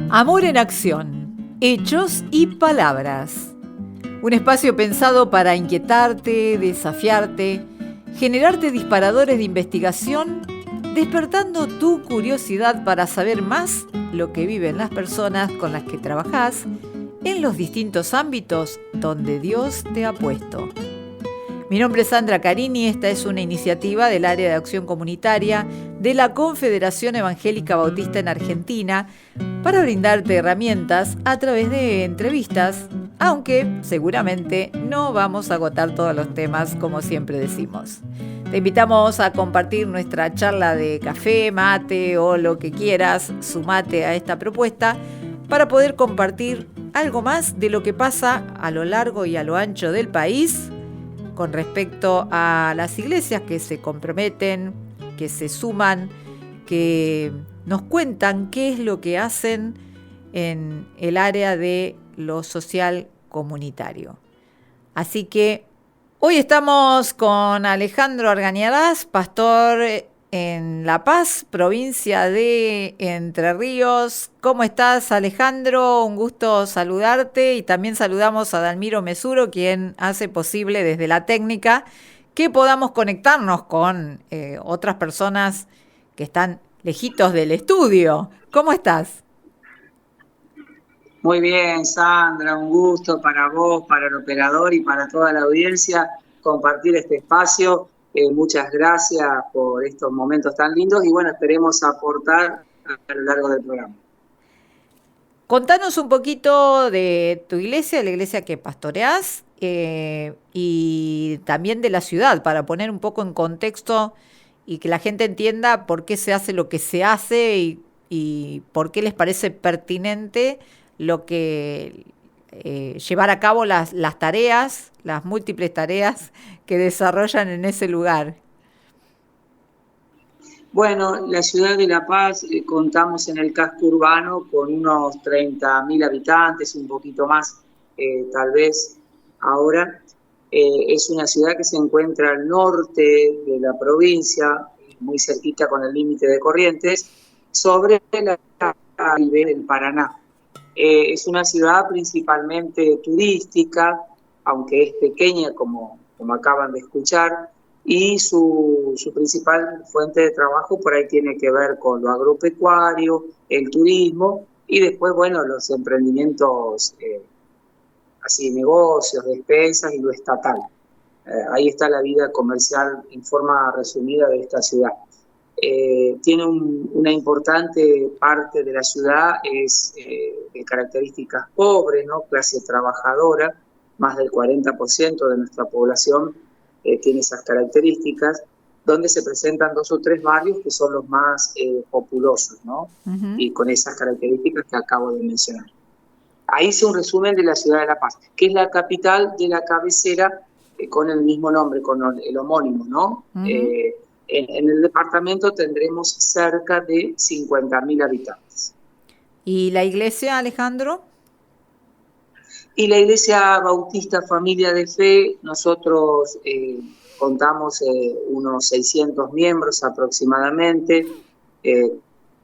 Amor en acción, hechos y palabras. Un espacio pensado para inquietarte, desafiarte, generarte disparadores de investigación, despertando tu curiosidad para saber más lo que viven las personas con las que trabajás en los distintos ámbitos donde Dios te ha puesto. Mi nombre es Sandra Carini, esta es una iniciativa del área de acción comunitaria de la Confederación Evangélica Bautista en Argentina para brindarte herramientas a través de entrevistas, aunque seguramente no vamos a agotar todos los temas como siempre decimos. Te invitamos a compartir nuestra charla de café, mate o lo que quieras, sumate a esta propuesta para poder compartir algo más de lo que pasa a lo largo y a lo ancho del país con respecto a las iglesias que se comprometen, que se suman, que nos cuentan qué es lo que hacen en el área de lo social comunitario. Así que hoy estamos con Alejandro Argañarás, pastor en La Paz, provincia de Entre Ríos. ¿Cómo estás, Alejandro? Un gusto saludarte y también saludamos a Dalmiro Mesuro, quien hace posible desde la técnica que podamos conectarnos con otras personas que están lejitos del estudio. ¿Cómo estás? Muy bien, Sandra, un gusto para vos, para el operador y para toda la audiencia compartir este espacio. Muchas gracias por estos momentos tan lindos y bueno, esperemos aportar a lo largo del programa. Contanos un poquito de tu iglesia, de la iglesia que pastoreás y también de la ciudad, para poner un poco en contexto y que la gente entienda por qué se hace lo que se hace y por qué les parece pertinente lo que llevar a cabo las tareas, las múltiples tareas que desarrollan en ese lugar. Bueno, la ciudad de La Paz, contamos en el casco urbano con unos 30.000 habitantes, un poquito más tal vez ahora. Es una ciudad que se encuentra al norte de la provincia, muy cerquita con el límite de Corrientes, sobre la nivel del Paraná. Es una ciudad principalmente turística, aunque es pequeña, como acaban de escuchar, y su principal fuente de trabajo por ahí tiene que ver con lo agropecuario, el turismo, y después, bueno, los emprendimientos, así, negocios, despensas y lo estatal. Ahí está la vida comercial en forma resumida de esta ciudad. Tiene una importante parte de la ciudad, es de características pobres, ¿no? Clase trabajadora, más del 40% de nuestra población tiene esas características, donde se presentan 2 o 3 barrios que son los más populosos, ¿no? Uh-huh. Y con esas características que acabo de mencionar. Ahí hice un resumen de la ciudad de La Paz, que es la capital de la cabecera con el mismo nombre, con el homónimo, ¿no? Uh-huh. En el departamento tendremos cerca de 50.000 habitantes. ¿Y la iglesia, Alejandro? Y la Iglesia Bautista Familia de Fe, nosotros contamos unos 600 miembros aproximadamente,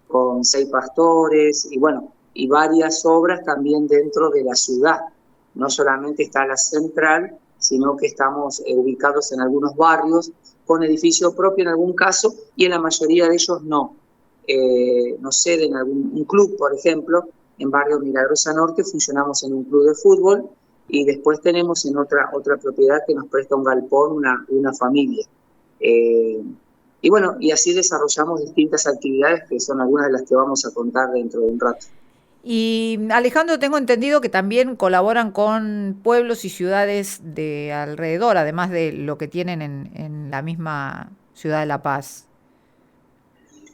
con 6 pastores y bueno, y varias obras también dentro de la ciudad. No solamente está la central, sino que estamos ubicados en algunos barrios con edificio propio en algún caso y en la mayoría de ellos no. Nos ceden un club, por ejemplo, en Barrio Milagrosa Norte funcionamos en un club de fútbol y después tenemos en otra propiedad que nos presta un galpón, una familia. Y bueno, y así desarrollamos distintas actividades que son algunas de las que vamos a contar dentro de un rato. Y Alejandro, tengo entendido que también colaboran con pueblos y ciudades de alrededor, además de lo que tienen en la misma ciudad de La Paz.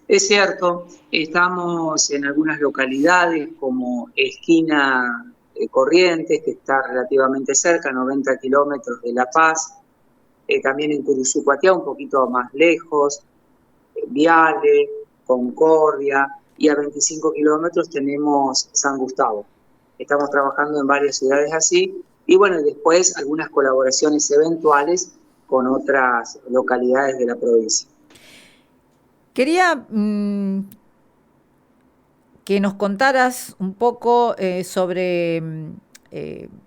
Es cierto, estamos en algunas localidades como Esquina Corrientes, que está relativamente cerca, 90 kilómetros de La Paz, también en Curuzucuatiá, un poquito más lejos, Viale, Concordia, y a 25 kilómetros tenemos San Gustavo. Estamos trabajando en varias ciudades así, Y bueno, después algunas colaboraciones eventuales con otras localidades de la provincia. Quería que nos contaras un poco sobre,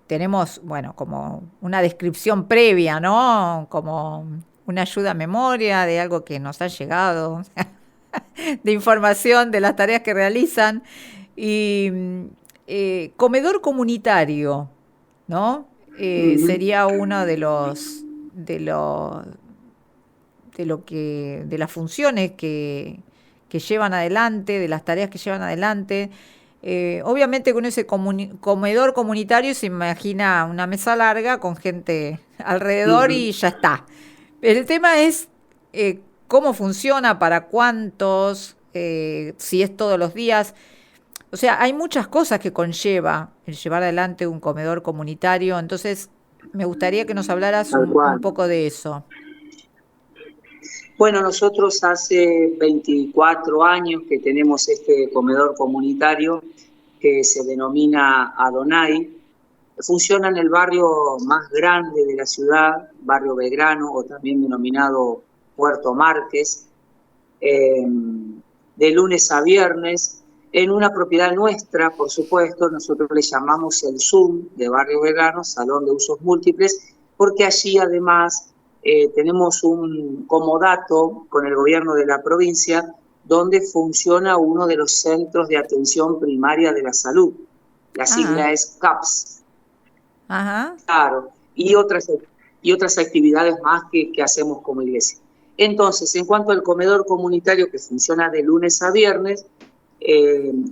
tenemos, bueno, como una descripción previa, ¿no? Como una ayuda a memoria de algo que nos ha llegado, de información de las tareas que realizan. Y comedor comunitario, ¿no? Sería uno de las funciones que llevan adelante, de las tareas que llevan adelante. Obviamente con ese comedor comunitario se imagina una mesa larga con gente alrededor y ya está. El tema es cómo funciona, para cuántos, si es todos los días. O sea, hay muchas cosas que conlleva el llevar adelante un comedor comunitario, entonces me gustaría que nos hablaras Tal un cual. poco de eso. Bueno, nosotros hace 24 años que tenemos este comedor comunitario que se denomina Adonai. Funciona en el barrio más grande de la ciudad, barrio Belgrano, o también denominado Puerto Márquez, de lunes a viernes, en una propiedad nuestra, por supuesto. Nosotros le llamamos el Zoom de barrio Belgrano, Salón de Usos Múltiples, porque allí además tenemos un comodato con el gobierno de la provincia, donde funciona uno de los centros de atención primaria de la salud. La sigla es CAPS. Ajá. Claro, y otras actividades más que hacemos como iglesia. Entonces, en cuanto al comedor comunitario que funciona de lunes a viernes,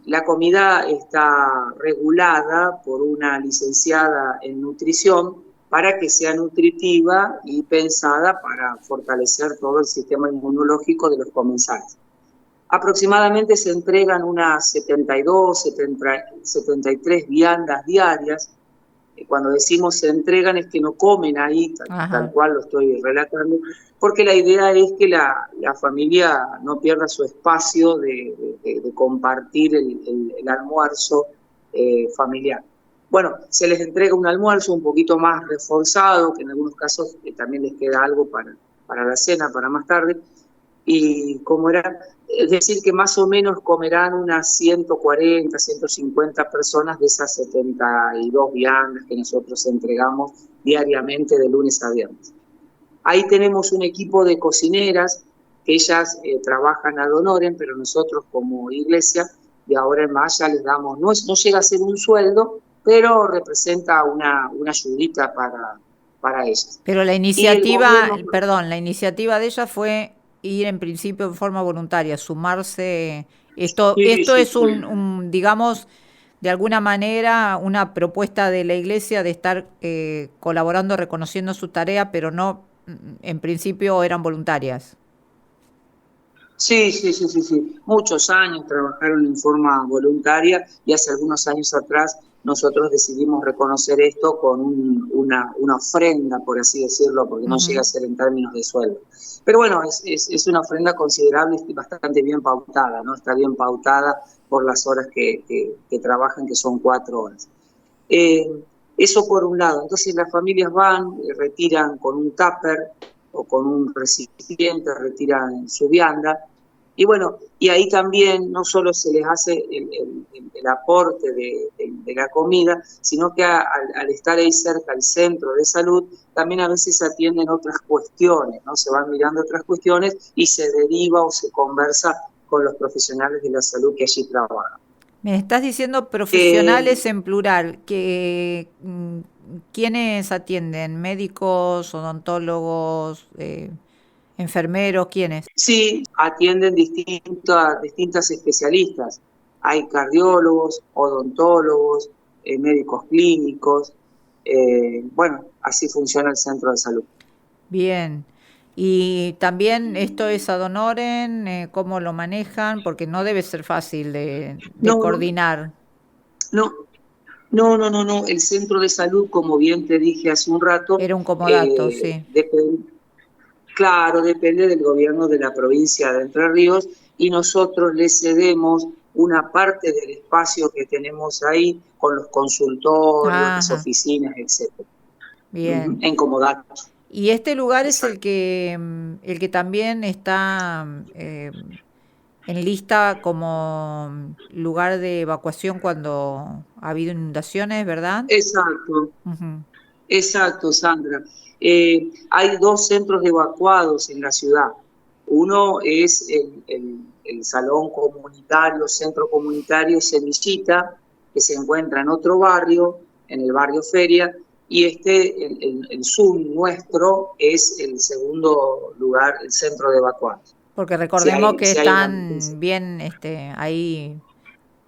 la comida está regulada por una licenciada en nutrición para que sea nutritiva y pensada para fortalecer todo el sistema inmunológico de los comensales. Aproximadamente se entregan unas 72, 73 viandas diarias. Cuando decimos se entregan es que no comen ahí, tal cual lo estoy relatando, porque la idea es que la familia no pierda su espacio de compartir el almuerzo familiar. Bueno, se les entrega un almuerzo un poquito más reforzado, que en algunos casos también les queda algo para la cena, para más tarde, y como era, es decir, que más o menos comerán unas 140, 150 personas de esas 72 viandas que nosotros entregamos diariamente de lunes a viernes. Ahí tenemos un equipo de cocineras que ellas trabajan ad honorem, pero nosotros como iglesia de ahora en más ya les damos, no llega a ser un sueldo, pero representa una ayudita para ellas. Pero la iniciativa, perdón, la iniciativa de ella fue ir en principio en forma voluntaria, sumarse. Esto es digamos, de alguna manera, una propuesta de la iglesia de estar colaborando, reconociendo su tarea, pero no, en principio eran voluntarias. Sí. Muchos años trabajaron en forma voluntaria y hace algunos años atrás nosotros decidimos reconocer esto con una ofrenda, por así decirlo, porque no llega a ser en términos de sueldo. Pero bueno, es una ofrenda considerable y bastante bien pautada, ¿no? Está bien pautada por las horas que trabajan, que son 4 horas. Eso por un lado. Entonces las familias van, retiran con un tupper o con un recipiente, retiran su vianda. Y bueno, y ahí también no solo se les hace el aporte de la comida, sino que al estar ahí cerca al centro de salud, también a veces se atienden otras cuestiones, ¿no? Se van mirando otras cuestiones y se deriva o se conversa con los profesionales de la salud que allí trabajan. Me estás diciendo profesionales en plural, que ¿quiénes atienden? ¿Médicos, odontólogos, enfermeros, quiénes? Sí, atienden distintas especialistas. Hay cardiólogos, odontólogos, médicos clínicos. Bueno, así funciona el centro de salud. Bien. Y también esto es ad honorem, ¿cómo lo manejan? Porque no debe ser fácil de coordinar. No. El centro de salud, como bien te dije hace un rato, era un comodato, sí. Depende del gobierno de la provincia de Entre Ríos y nosotros le cedemos una parte del espacio que tenemos ahí con los consultorios, las Ajá, oficinas, etcétera. bien. En comodato. Y este lugar es Exacto. el que también está en lista como lugar de evacuación cuando ha habido inundaciones, ¿verdad? Exacto, Ujú. exacto, Sandra. Hay dos centros evacuados en la ciudad. Uno es el salón comunitario, centro comunitario Semillita, que se encuentra en otro barrio, en el barrio Feria, y el Zoom nuestro es el segundo lugar, el centro de evacuados. Porque Si recordemos hay, que si hay una emergencia. están bien ahí,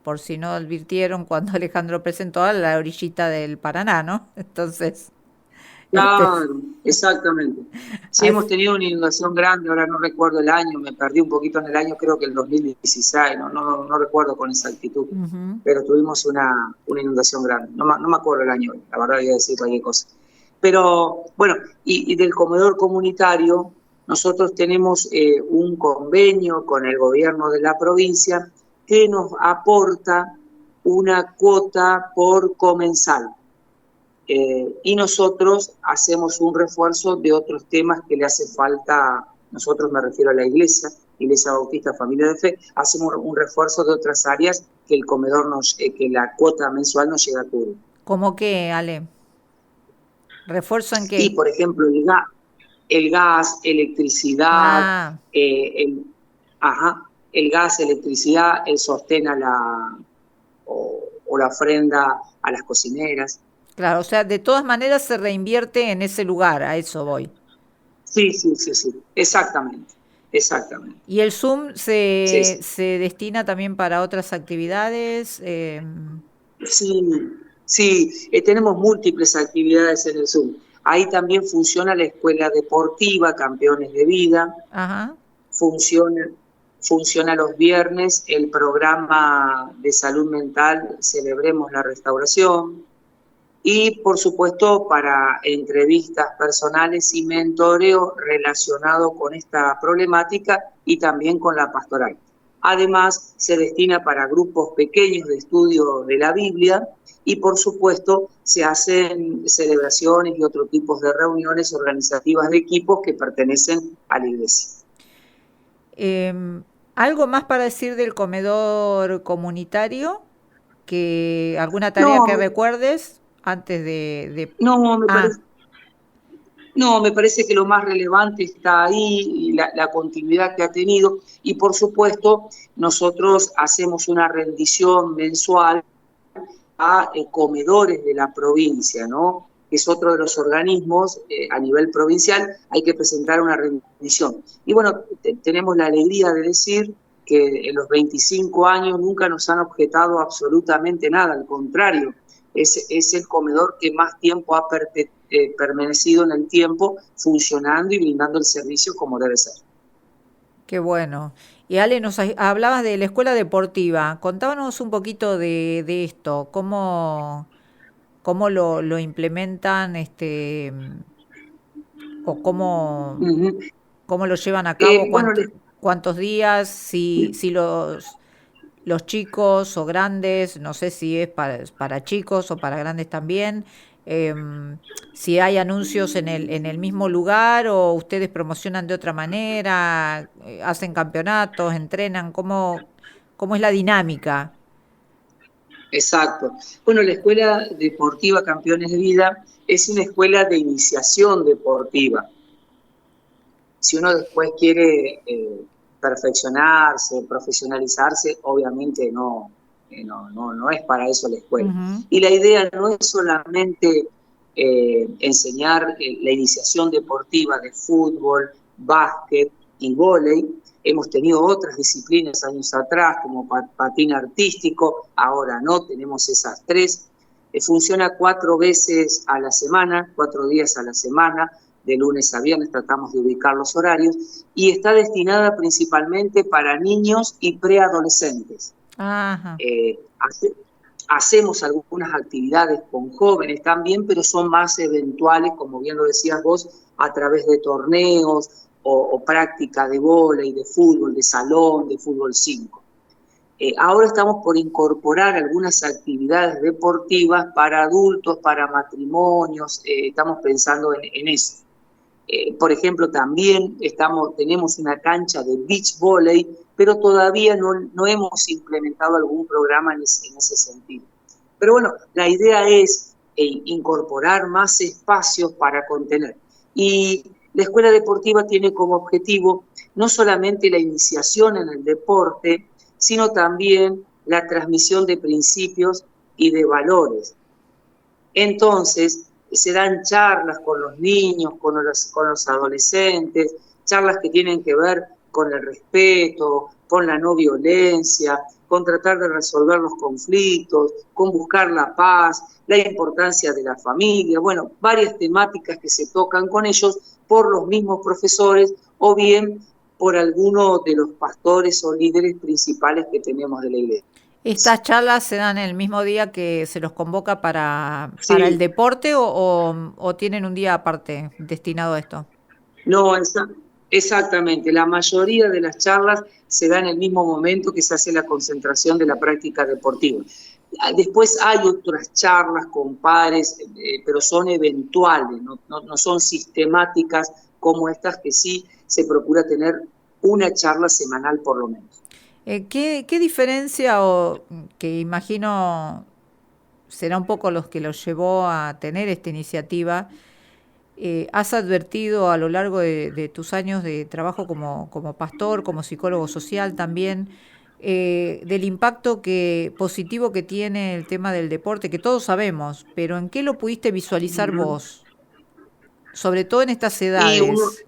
por si no advirtieron cuando Alejandro presentó a la orillita del Paraná, ¿no? Entonces, este, Claro, exactamente. Sí, hemos as- tenido una inundación grande, ahora no recuerdo el año, me perdí un poquito en el año, creo que el 2016, no recuerdo con exactitud, ujú. pero tuvimos una inundación grande, no me acuerdo el año, la verdad voy a decir cualquier cosa. Pero bueno, y del comedor comunitario, nosotros tenemos un convenio con el gobierno de la provincia que nos aporta una cuota por comensal. Y nosotros hacemos un refuerzo de otros temas que le hace falta, nosotros me refiero a la Iglesia Bautista Familia de Fe, hacemos un refuerzo de otras áreas que el comedor que la cuota mensual no llega a cubrir. ¿Cómo qué, Ale? ¿Refuerzo en Y qué? por ejemplo, el gas, electricidad, Ah, eh, el, ajá, el gas, electricidad, el sostén o la ofrenda a las cocineras. claro, o sea, de todas maneras se reinvierte en ese lugar, a eso voy. Sí, exactamente, exactamente. ¿Y el Zoom Sí, sí. se destina también para otras actividades? Sí, sí, tenemos múltiples actividades en el Zoom. Ahí también funciona la escuela deportiva, Campeones de Vida, Ajá. funciona, funciona los viernes el programa de salud mental Celebremos la Restauración y, por supuesto, para entrevistas personales y mentoreo relacionado con esta problemática y también con la pastoral. Además, se destina para grupos pequeños de estudio de la Biblia y, por supuesto, se hacen celebraciones y otros tipos de reuniones organizativas de equipos que pertenecen a la iglesia. Em, ¿Algo más para decir del comedor comunitario? Que alguna tarea No, que recuerdes antes de... no, me Ah, parece, no, me parece que lo más relevante está ahí, y la continuidad que ha tenido, y por supuesto nosotros hacemos una rendición mensual a comedores de la provincia, ¿no? Que es otro de los organismos a nivel provincial, hay que presentar una rendición. Y bueno, tenemos la alegría de decir que en los 25 años nunca nos han objetado absolutamente nada, al contrario, es el comedor que más tiempo ha permanecido en el tiempo funcionando y brindando el servicio como debe ser. qué bueno. Y Ale, hablabas de la escuela deportiva. Contábanos un poquito de esto, cómo lo implementan, o Uh -huh. cómo lo llevan a cabo, Bueno, cuántos días, si los chicos o grandes, no sé si es para chicos o para grandes también, si hay anuncios en el mismo lugar o ustedes promocionan de otra manera, hacen campeonatos, entrenan, cómo es la dinámica. exacto. Bueno, la Escuela Deportiva Campeones de Vida es una escuela de iniciación deportiva. Si uno después quiere perfeccionarse, profesionalizarse, obviamente no es para eso la escuela. Ujú. Y la idea no es solamente enseñar la iniciación deportiva de fútbol, básquet y vóley. Hemos tenido otras disciplinas años atrás, como patín artístico, ahora no, tenemos esas tres. Funciona 4 veces a la semana, 4 días a la semana, de lunes a viernes, tratamos de ubicar los horarios, y está destinada principalmente para niños y preadolescentes. Ajá. Hace, hacemos algunas actividades con jóvenes también, pero son más eventuales, como bien lo decías vos, a través de torneos o práctica de vóley, de fútbol, de salón, de fútbol 5. Ahora estamos por incorporar algunas actividades deportivas para adultos, para matrimonios, estamos pensando en eso. Por ejemplo, también tenemos una cancha de beach volley, pero todavía no hemos implementado algún programa en ese sentido. Pero bueno, la idea es incorporar más espacios para contener. Y la escuela deportiva tiene como objetivo no solamente la iniciación en el deporte, sino también la transmisión de principios y de valores. Entonces, se dan charlas con los niños, con los adolescentes, charlas que tienen que ver con el respeto, con la no violencia, con tratar de resolver los conflictos, con buscar la paz, la importancia de la familia, bueno, varias temáticas que se tocan con ellos por los mismos profesores o bien por alguno de los pastores o líderes principales que tenemos de la iglesia. ¿Estas charlas se dan el mismo día que se los convoca para el Sí, deporte o tienen un día aparte destinado a esto? no, exactamente. La mayoría de las charlas se da en el mismo momento que se hace la concentración de la práctica deportiva. Después hay otras charlas con padres, pero son eventuales, no son sistemáticas como estas que sí se procura tener una charla semanal por lo menos. ¿Qué diferencia o que imagino será un poco los que los llevó a tener esta iniciativa? ¿Has advertido a lo largo de tus años de trabajo como pastor, como psicólogo social también, del impacto positivo que tiene el tema del deporte, que todos sabemos, pero ¿en qué lo pudiste visualizar vos? Sobre todo en estas Y uno, edades.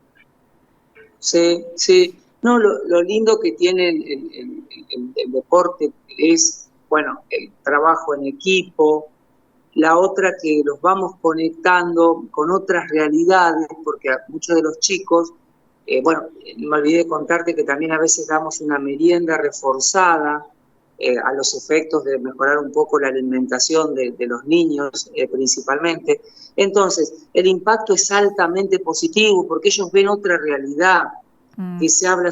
sí. No, lo lindo que tiene el deporte es, bueno, el trabajo en equipo, la otra que los vamos conectando con otras realidades, porque a muchos de los chicos, bueno, me olvidé de contarte que también a veces damos una merienda reforzada a los efectos de mejorar un poco la alimentación de los niños principalmente. Entonces, el impacto es altamente positivo porque ellos ven otra realidad, Mm, que se habla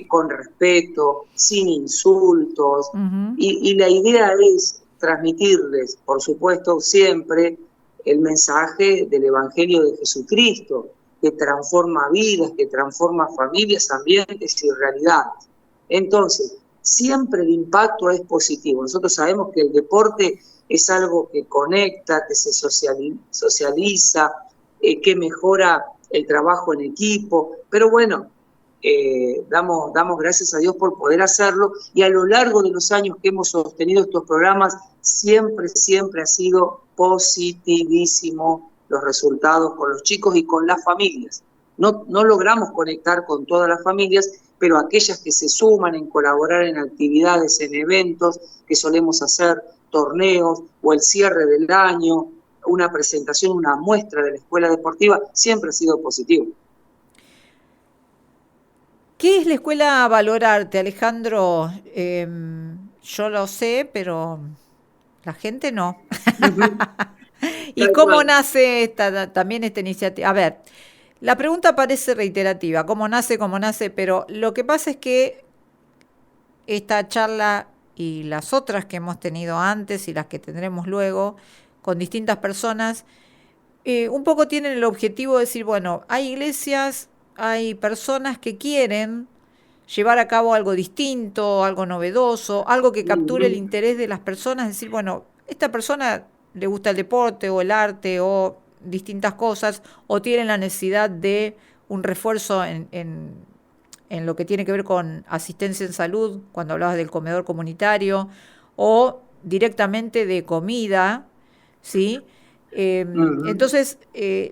con respeto, sin insultos, ujú. y la idea es transmitirles, por supuesto, siempre el mensaje del Evangelio de Jesucristo, que transforma vidas, que transforma familias, ambientes y realidades. Entonces, siempre el impacto es positivo. Nosotros sabemos que el deporte es algo que conecta, que se socializa, que mejora el trabajo en equipo, pero bueno, damos gracias a Dios por poder hacerlo y a lo largo de los años que hemos sostenido estos programas siempre ha sido positivísimo los resultados con los chicos y con las familias. No logramos conectar con todas las familias, pero aquellas que se suman en colaborar en actividades, en eventos que solemos hacer, torneos o el cierre del año, una presentación, una muestra de la escuela deportiva, siempre ha sido positivo. ¿Qué es la escuela Valorarte, Alejandro? Yo lo sé, pero la gente no. Uh-huh. ¿Y Tal cómo cual. nace también esta iniciativa? A ver, la pregunta parece reiterativa, ¿cómo nace, cómo nace? Pero lo que pasa es que esta charla y las otras que hemos tenido antes y las que tendremos luego con distintas personas, un poco tienen el objetivo de decir, bueno, hay iglesias, hay personas que quieren llevar a cabo algo distinto, algo novedoso, algo que capture el Uh-huh. interés de las personas, decir, bueno, esta persona le gusta el deporte o el arte o distintas cosas, o tiene la necesidad de un refuerzo en lo que tiene que ver con asistencia en salud, cuando hablabas del comedor comunitario, o directamente de comida, ¿sí? Uh-huh. Entonces,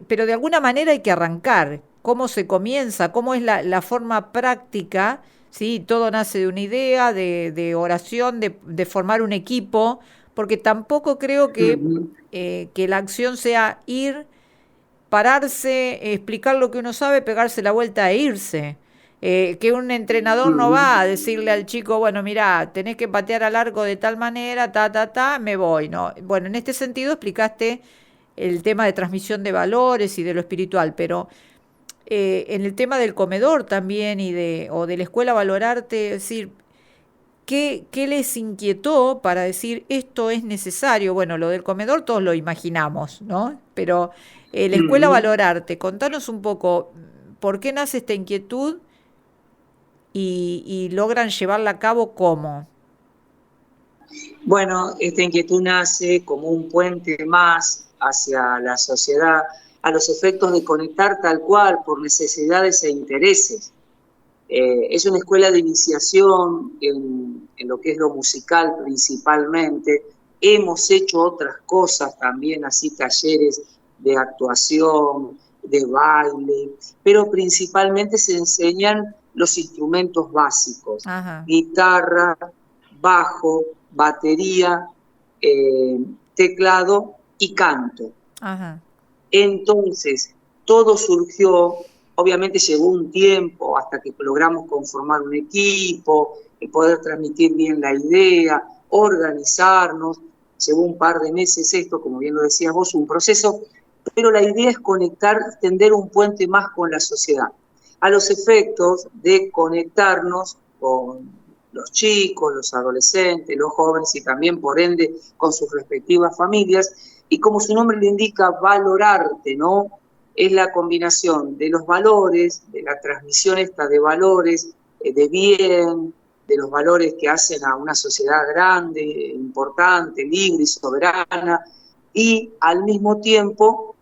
pero de alguna manera hay que arrancar. ¿Cómo se comienza? ¿Cómo es la forma práctica? ¿Sí? Todo nace de una idea, de oración, de formar un equipo, porque tampoco creo Uh-huh. que la acción sea ir, pararse, explicar lo que uno sabe, pegarse la vuelta e irse. Que un entrenador no va a Uh-huh. decirle al chico, bueno, mira, tenés que patear al arco de tal manera, me voy, ¿no? Bueno, en este sentido explicaste el tema de transmisión de valores y de lo espiritual, pero en el tema del comedor también o de la escuela Valorarte, es decir, ¿Qué les inquietó para decir esto es necesario? Bueno, lo del comedor todos lo imaginamos, ¿no? Pero la escuela Ujú. Valorarte, contanos un poco por qué nace esta inquietud y logran llevarla a cabo cómo. Bueno, esta inquietud nace como un puente más hacia la sociedad, a los efectos de conectar tal cual por necesidades e intereses. Es una escuela de iniciación en lo que es lo musical principalmente. Hemos hecho otras cosas también, así talleres de actuación, de baile, pero principalmente se enseñan los instrumentos básicos: Ajá, guitarra, bajo, batería, teclado y canto. ajá. Entonces, todo surgió, obviamente llegó un tiempo hasta que logramos conformar un equipo, y poder transmitir bien la idea, organizarnos. Llevó un par de meses esto, como bien lo decías vos, un proceso, pero la idea es conectar, tender un puente más con la sociedad, a los efectos de conectarnos con los chicos, los adolescentes, los jóvenes y también, por ende, con sus respectivas familias. Y como su nombre le indica, valorarte, ¿no? Es la combinación de los valores, de la transmisión esta de valores, de bien, de los valores que hacen a una sociedad grande, importante, libre y soberana, y al mismo tiempo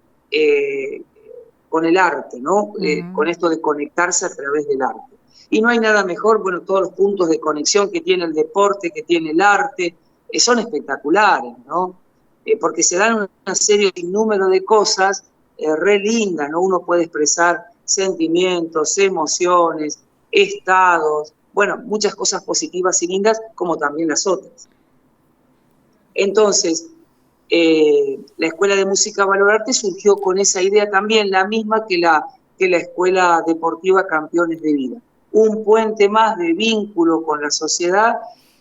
con el arte, ¿no? Ujú. Con esto de conectarse a través del arte. Y no hay nada mejor, bueno, todos los puntos de conexión que tiene el deporte, que tiene el arte, son espectaculares, ¿no? Porque se dan una serie, un número de cosas re lindas, ¿no? Uno puede expresar sentimientos, emociones, estados, bueno, muchas cosas positivas y lindas, como también las otras. Entonces, la Escuela de Música Valorarte surgió con esa idea también, la misma que la Escuela Deportiva Campeones de Vida. Un puente más de vínculo con la sociedad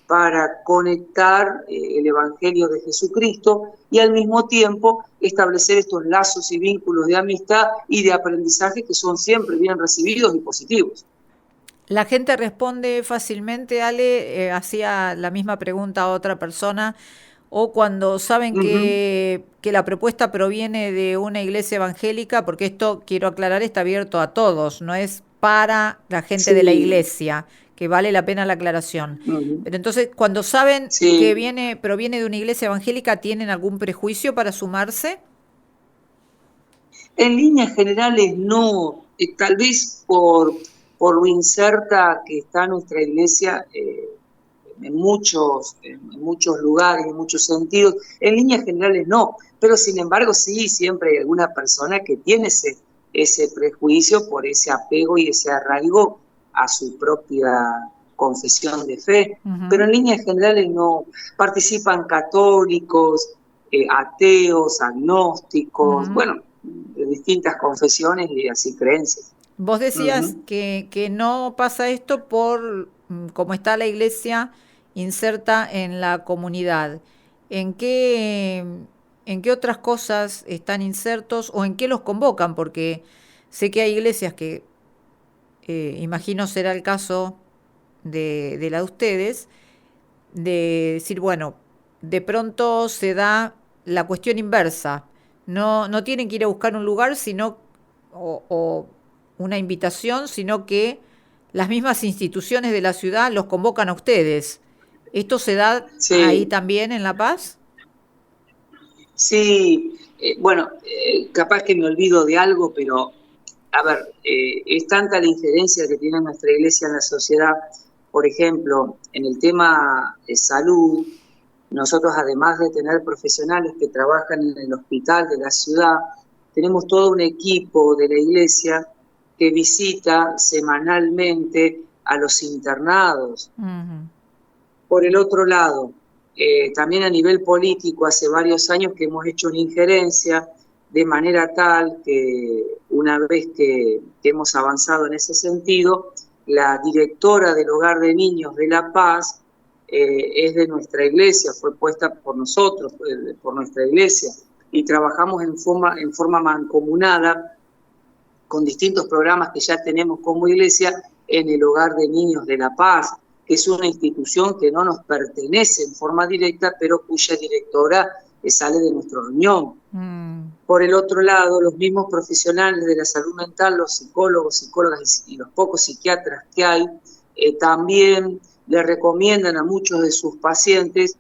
para conectar el Evangelio de Jesucristo y al mismo tiempo establecer estos lazos y vínculos de amistad y de aprendizaje que son siempre bien recibidos y positivos. La gente responde fácilmente, Ale, hacía la misma pregunta a otra persona, o cuando saben Uh -huh. que la propuesta proviene de una iglesia evangélica, porque esto, quiero aclarar, está abierto a todos, no es para la gente de la Sí. iglesia, que vale la pena la aclaración. Uh -huh. Pero entonces, cuando saben que Sí. proviene de una iglesia evangélica, ¿tienen algún prejuicio para sumarse? En líneas generales no, tal vez por lo incerta que está nuestra iglesia en muchos lugares, en muchos sentidos, en líneas generales no, pero sin embargo sí, siempre hay alguna persona que tiene ese prejuicio por ese apego y ese arraigo a su propia confesión de fe, pero Ujú, en líneas generales no, participan católicos, ateos, agnósticos, ujú. bueno, de distintas confesiones y así creencias. Vos Uh decías -huh. que no pasa esto por cómo está la iglesia inserta en la comunidad. ¿En qué, en qué otras cosas están insertos o en qué los convocan? Porque sé que hay iglesias que, imagino será el caso de la de ustedes, de decir, bueno, de pronto se da la cuestión inversa. No tienen que ir a buscar un lugar, sino, o una invitación, sino que las mismas instituciones de la ciudad los convocan a ustedes. ¿Esto se da ahí Sí, también en La Paz? sí, bueno, capaz que me olvido de algo, pero a ver, es tanta la injerencia que tiene nuestra iglesia en la sociedad. Por ejemplo, en el tema de salud, nosotros además de tener profesionales que trabajan en el hospital de la ciudad, tenemos todo un equipo de la iglesia que visita semanalmente a los internados. Ujú, Por el otro lado, también a nivel político, hace varios años que hemos hecho una injerencia de manera tal que una vez que hemos avanzado en ese sentido, la directora del Hogar de Niños de La Paz es de nuestra iglesia, fue puesta por nosotros, por nuestra iglesia, y trabajamos en forma mancomunada con distintos programas que ya tenemos como iglesia en el Hogar de Niños de La Paz, que es una institución que no nos pertenece en forma directa, pero cuya directora sale de nuestra reunión. Por el otro lado, los mismos profesionales de la salud mental, los psicólogos, psicólogas y los pocos psiquiatras que hay, también le recomiendan a muchos de sus pacientes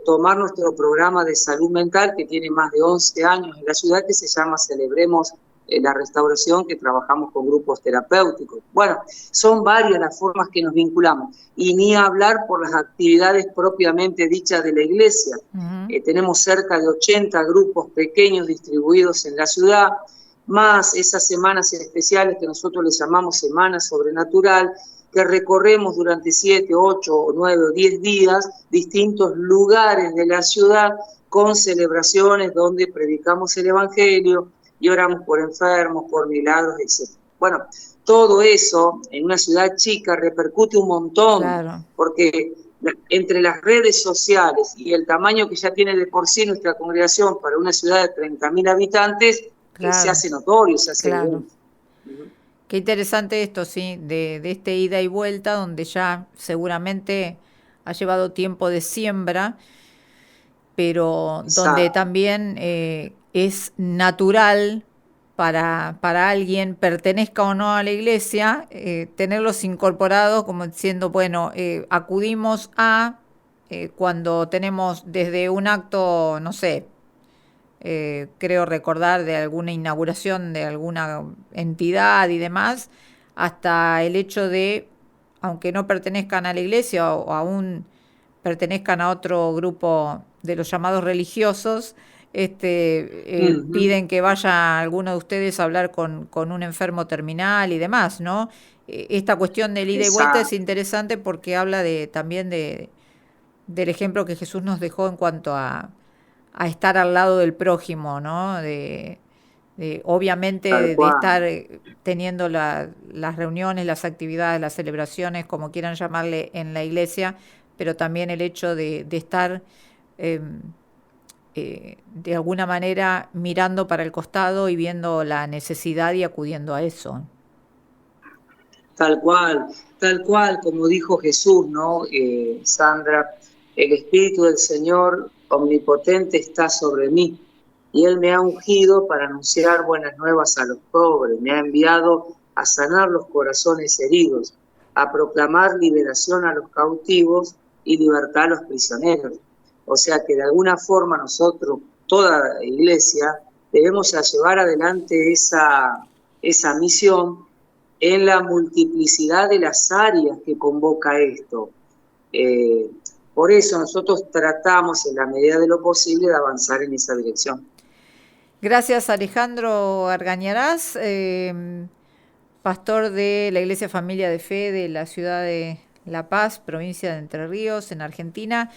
tomar nuestro programa de salud mental, que tiene más de 11 años en la ciudad, que se llama Celebremos la Restauración, que trabajamos con grupos terapéuticos. Bueno, son varias las formas que nos vinculamos, y ni hablar por las actividades propiamente dichas de la iglesia. Tenemos cerca de 80 grupos pequeños distribuidos en la ciudad, más esas semanas especiales que nosotros les llamamos Semana Sobrenatural, que recorremos durante 7, 8, 9 o 10 días distintos lugares de la ciudad con celebraciones donde predicamos el Evangelio y oramos por enfermos, por milagros, etc. Bueno, todo eso en una ciudad chica repercute un montón, claro, porque entre las redes sociales y el tamaño que ya tiene de por sí nuestra congregación para una ciudad de 30.000 habitantes, claro, se hace notorio, se hace claro. Qué interesante esto, sí, de este ida y vuelta, donde ya seguramente ha llevado tiempo de siembra, pero donde también es natural para alguien, pertenezca o no a la iglesia, tenerlos incorporados como diciendo, bueno, acudimos a cuando tenemos desde un acto, no sé, creo recordar de alguna inauguración de alguna entidad y demás, hasta el hecho de, aunque no pertenezcan a la iglesia o aún pertenezcan a otro grupo de los llamados religiosos, piden que vaya alguno de ustedes a hablar con un enfermo terminal y demás, ¿no? Esta cuestión del ida y vuelta es interesante porque habla también del ejemplo que Jesús nos dejó en cuanto a estar al lado del prójimo, ¿no? Obviamente de estar teniendo las reuniones, las actividades, las celebraciones, como quieran llamarle, en la iglesia, pero también el hecho de estar de alguna manera mirando para el costado y viendo la necesidad y acudiendo a eso. Tal cual, como dijo Jesús, ¿no? Sandra, el Espíritu del Señor omnipotente está sobre mí, y Él me ha ungido para anunciar buenas nuevas a los pobres, me ha enviado a sanar los corazones heridos, a proclamar liberación a los cautivos y libertad a los prisioneros. O sea que de alguna forma nosotros, toda la iglesia, debemos llevar adelante esa misión en la multiplicidad de las áreas que convoca esto. Por eso nosotros tratamos en la medida de lo posible de avanzar en esa dirección. Gracias, Alejandro Argañarás, pastor de la Iglesia Familia de Fe de la ciudad de La Paz, provincia de Entre Ríos, en Argentina.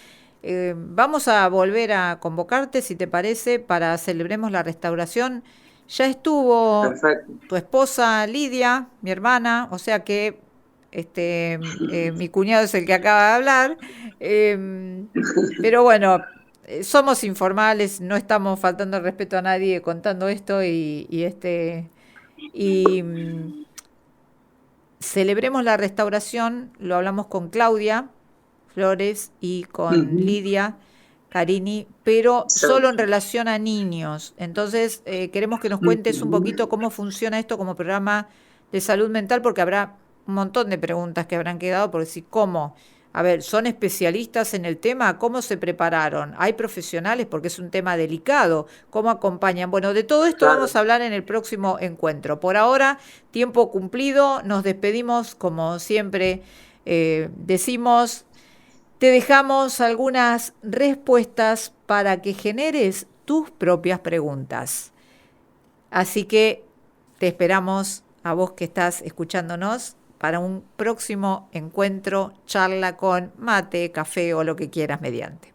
Vamos a volver a convocarte, si te parece, para Celebremos la Restauración. Ya estuvo Perfecto. Tu esposa Lidia, mi hermana, o sea que mi cuñado es el que acaba de hablar, pero bueno, somos informales, no estamos faltando el respeto a nadie contando esto y Celebremos la Restauración, lo hablamos con Claudia Flores y con Lidia Carini, pero solo en relación a niños. Entonces queremos que nos cuentes un poquito cómo funciona esto como programa de salud mental, porque habrá un montón de preguntas que habrán quedado, porque si cómo, a ver, ¿son especialistas en el tema? ¿Cómo se prepararon? ¿Hay profesionales? Porque es un tema delicado. ¿Cómo acompañan? Bueno, de todo esto vamos a hablar en el próximo encuentro. Por ahora, tiempo cumplido, nos despedimos como siempre decimos. Te dejamos algunas respuestas para que generes tus propias preguntas. Así que te esperamos a vos que estás escuchándonos para un próximo encuentro, charla con mate, café o lo que quieras mediante.